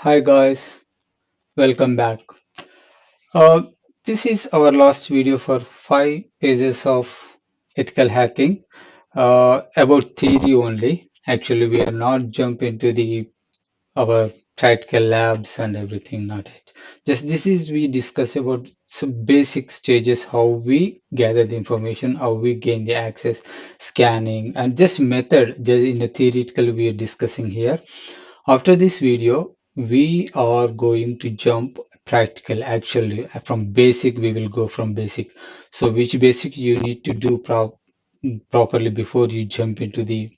Hi guys, welcome back. Uh, this is our last video for 5 pages of ethical hacking about theory only. Actually, we are not jump into the our practical labs and everything, not it. Just this is we discuss about some basic stages, how we gather the information, how we gain the access, scanning, and just method. Just in the theoretical we are discussing here. After this video, we are going to jump practical. Actually, from basic, we will go from basic. So, which basic you need to do properly before you jump into the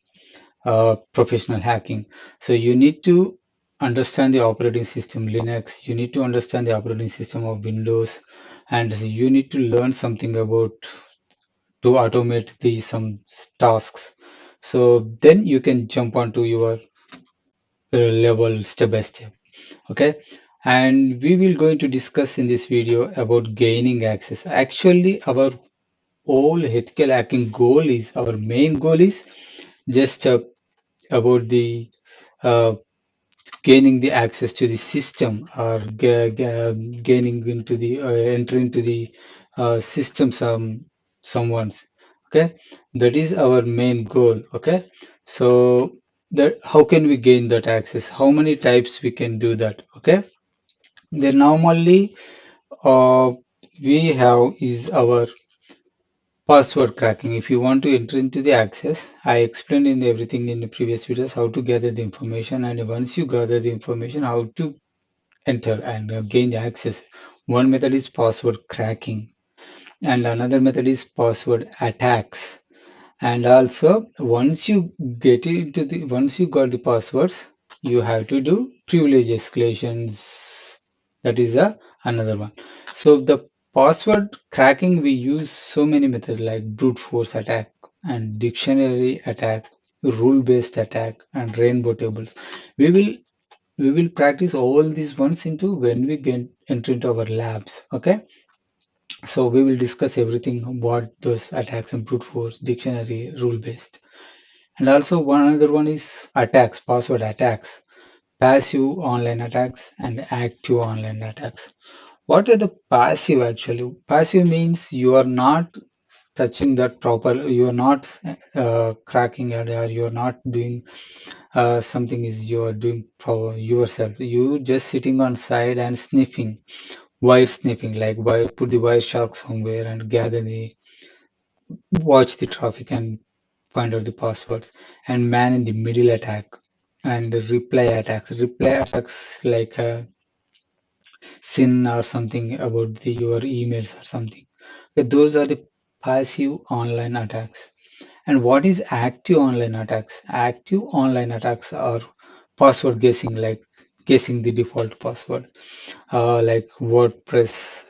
professional hacking. So, you need to understand the operating system Linux. You need to understand the operating system of Windows, and you need to learn something about to automate the some tasks. So then you can jump onto your level step by step. Okay, and we will going to discuss in this video about gaining access. Actually, our whole ethical hacking goal is our main goal is just about the uh, gaining the access to the system or gaining into the entering into the system someone's. Okay, that is our main goal. Okay, so that how can we gain that access? How many types we can do that? Okay, then normally uh, we have is our password cracking. If you want to enter into the access, I explained in everything in the previous videos how to gather the information, and once you gather the information, how to enter and gain the access. One method is password cracking, and another method is password attacks. And also, once you got the passwords, you have to do privilege escalations. That is another one. So the password cracking, we use so many methods like brute force attack and dictionary attack, rule-based attack, and rainbow tables. We will we will practice all these ones into when we get enter into our labs. Okay, so we will discuss everything what those attacks and brute force, dictionary, rule-based. And also one another one is attacks, password attacks, passive online attacks, and active online attacks. What are the passive actually? Passive means you are not touching that proper, you are not cracking it, or you are not doing something is you are doing for yourself. You just sitting on side and sniffing, wire sniffing, like wire, put the wire shark somewhere and gather the watch the traffic and find out the passwords, and man in the middle attack and reply attacks like sin or something about your emails or something. Okay, those are the passive online attacks. And what is active online attacks? Active online attacks are password guessing, like guessing the default password, like WordPress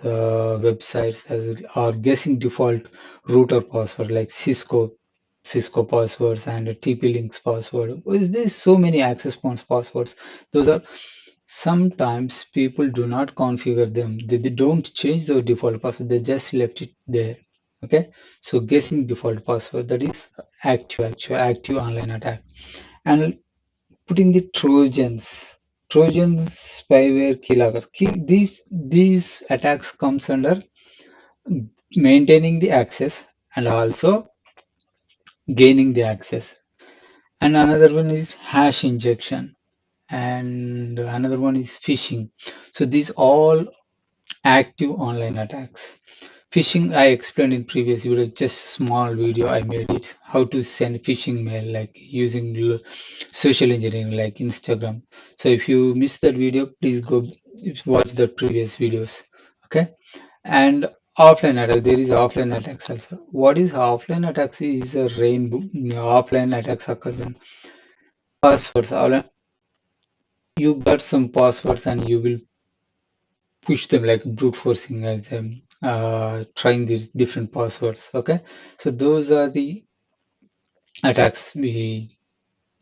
websites are guessing default router password like Cisco passwords and TP-Link's password. There's so many access points passwords. Those are sometimes people do not configure them. They don't change the default password. They just left it there. Okay, so guessing default password, that is active online attack. And putting the Trojans, spyware, killer. These attacks comes under maintaining the access and also gaining the access. And another one is hash injection, and another one is phishing. So these all active online attacks. Phishing, I explained in previous video, just small video I made it, how to send phishing mail like using social engineering like Instagram. So if you missed that video, please go watch the previous videos. Okay. And offline attack, there is offline attacks also. What is offline attacks is a rainbow. Offline attacks occur when passwords. You got some passwords and you will push them like brute forcing as trying these different passwords. Okay, so those are the attacks we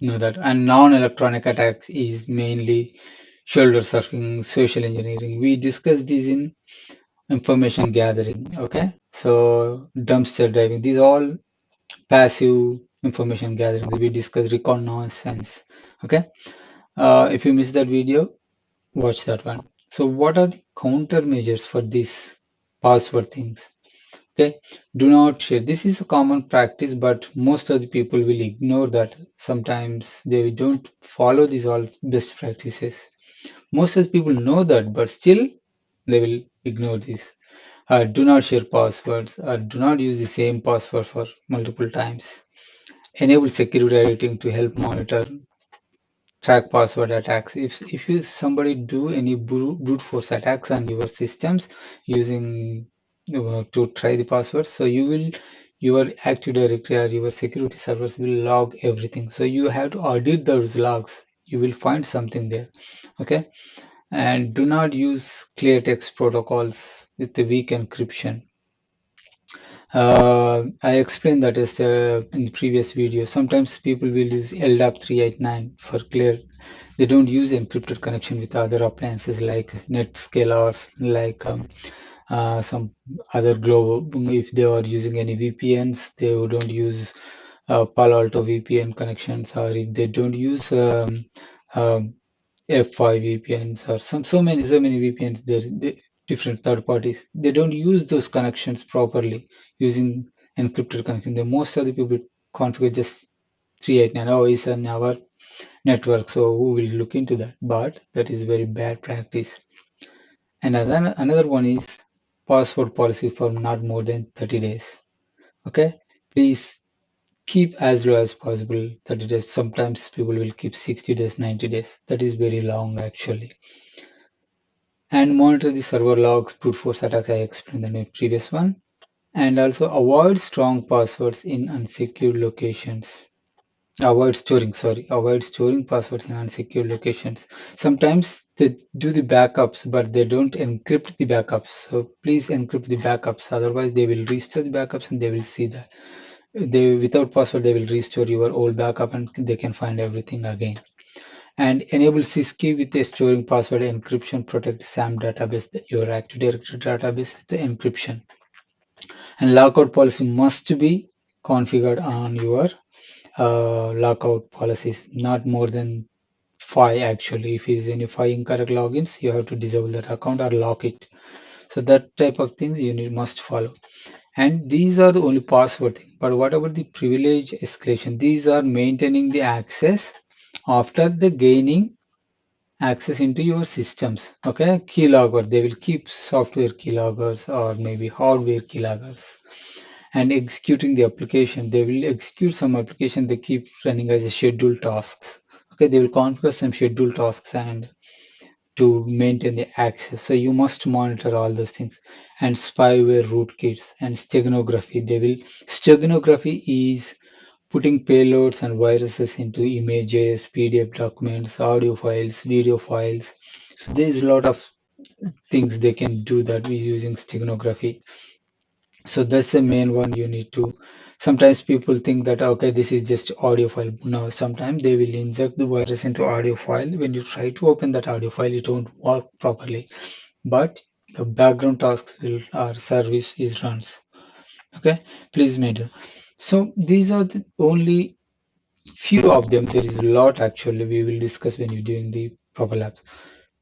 know that. And non-electronic attacks is mainly shoulder surfing, social engineering. We discussed these in information gathering. Okay, so dumpster diving. These all passive information gathering. We discussed reconnaissance. Okay, if you missed that video, Watch that one. So what are the countermeasures for these password things? Okay, do not share. This is a common practice, but most of the people will ignore that. Sometimes they don't follow these all best practices. Most of the people know that, but still they will ignore this. Do not share passwords. Do not use the same password for multiple times. Enable security editing to help monitor track password attacks. If you somebody do any brute force attacks on your systems using to try the password, so you will your Active Directory or your security servers will log everything. So you have to audit those logs. You will find something there. Okay, and do not use clear text protocols with the weak encryption. I explained that is in the previous video. Sometimes people will use LDAP 389 for clear. They don't use encrypted connection with other appliances like NetScaler, like some other global. If they are using any VPNs, they don't use Palo Alto VPN connections, or if they don't use um, F5 VPNs or so many VPNs. Different third parties. They don't use those connections properly using encrypted connection. The most of the people configure just 389. Oh, it's an our network, so who will look into that? But that is very bad practice. And another one is password policy for not more than 30 days. Okay, please keep as low as possible 30 days. Sometimes people will keep 60 days, 90 days. That is very long actually. And monitor the server logs, brute force attacks I explained in the previous one. And also avoid strong passwords in unsecured locations. Avoid storing passwords in unsecured locations. Sometimes they do the backups, but they don't encrypt the backups. So please encrypt the backups. Otherwise, they will restore the backups and they will see that. They without password, they will restore your old backup and they can find everything again. And enable syskey with a storing password encryption. Protect SAM database, your Active Directory database with the encryption. And lockout policy must be configured on your lockout policies, not more than 5 actually. If there is any 5 incorrect logins, you have to disable that account or lock it. So that type of things you need must follow. And these are the only password thing. But what about the privilege escalation? These are maintaining the access after the gaining access into your systems. Okay, keylogger. They will keep software keyloggers or maybe hardware keyloggers and executing the application. They will execute some application. They keep running as a scheduled tasks. Okay, they will configure some scheduled tasks and to maintain the access. So you must monitor all those things. And spyware rootkits and steganography. Steganography is putting payloads and viruses into images, PDF documents, audio files, video files. So there is a lot of things they can do that with using steganography. So that's the main one you need to. Sometimes people think that okay, this is just audio file. No, sometimes they will inject the virus into audio file. When you try to open that audio file, it won't work properly. But the background tasks will our service is runs. Okay, please maintain. So these are the only few of them. There is a lot actually. We will discuss when you're doing the proper labs.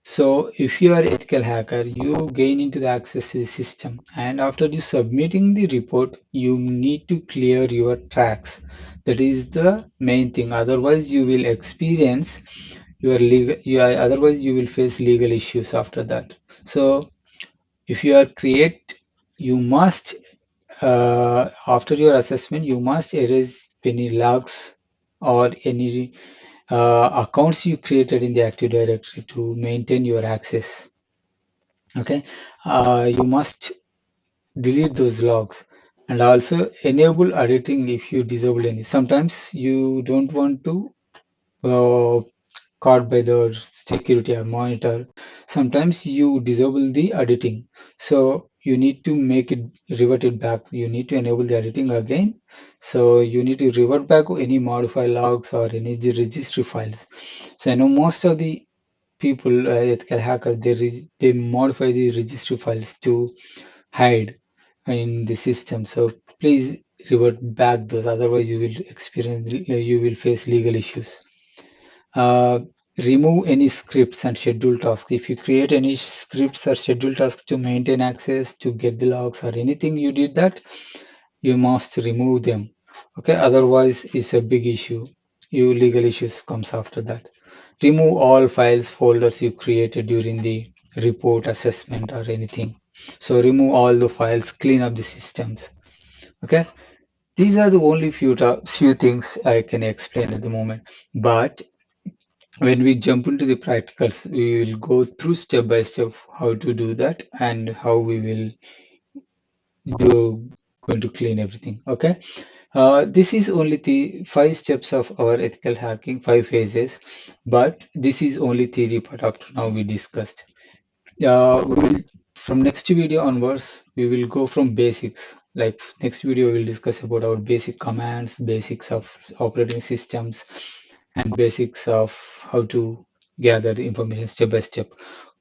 So if you are ethical hacker, you gain into the access to the system, and after you submitting the report, you need to clear your tracks. That is the main thing. Otherwise, you will experience your legal. Otherwise, you will face legal issues after that. So if you are create, you must after your assessment, you must erase any logs or any accounts you created in the Active Directory to maintain your access. Okay, you must delete those logs and also enable editing if you disable any. Sometimes you don't want to uh, caught by the security or monitor. Sometimes you disable the editing, so you need to make it revert it back. You need to enable the editing again. So you need to revert back any modify logs or any registry files. So I know most of the people, ethical hackers, they modify the registry files to hide in the system. So please revert back those. Otherwise, you will face legal issues. Uh, remove any scripts and schedule tasks. If you create any scripts or schedule tasks to maintain access, to get the logs or anything you did that, you must remove them. Okay, otherwise it's a big issue. You legal issues comes after that. Remove all files, folders you created during the report, assessment or anything. So remove all the files, clean up the systems. Okay, these are the only few things I can explain at the moment. But when we jump into the practicals, we will go through step by step how to do that and how we will do going to clean everything. Okay. This is only the 5 steps of our ethical hacking, 5 phases, but this is only theory part up to now we discussed. We will, from next video onwards, we will go from basics. Like next video, we will discuss about our basic commands, basics of operating systems, and basics of how to gather the information step by step.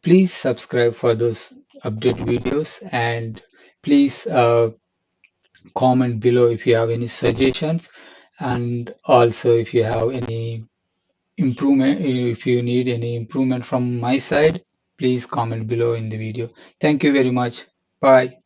Please subscribe for those update videos and please comment below if you have any suggestions and also if you have any improvement, if you need any improvement from my side, please comment below in the video. Thank you very much. Bye.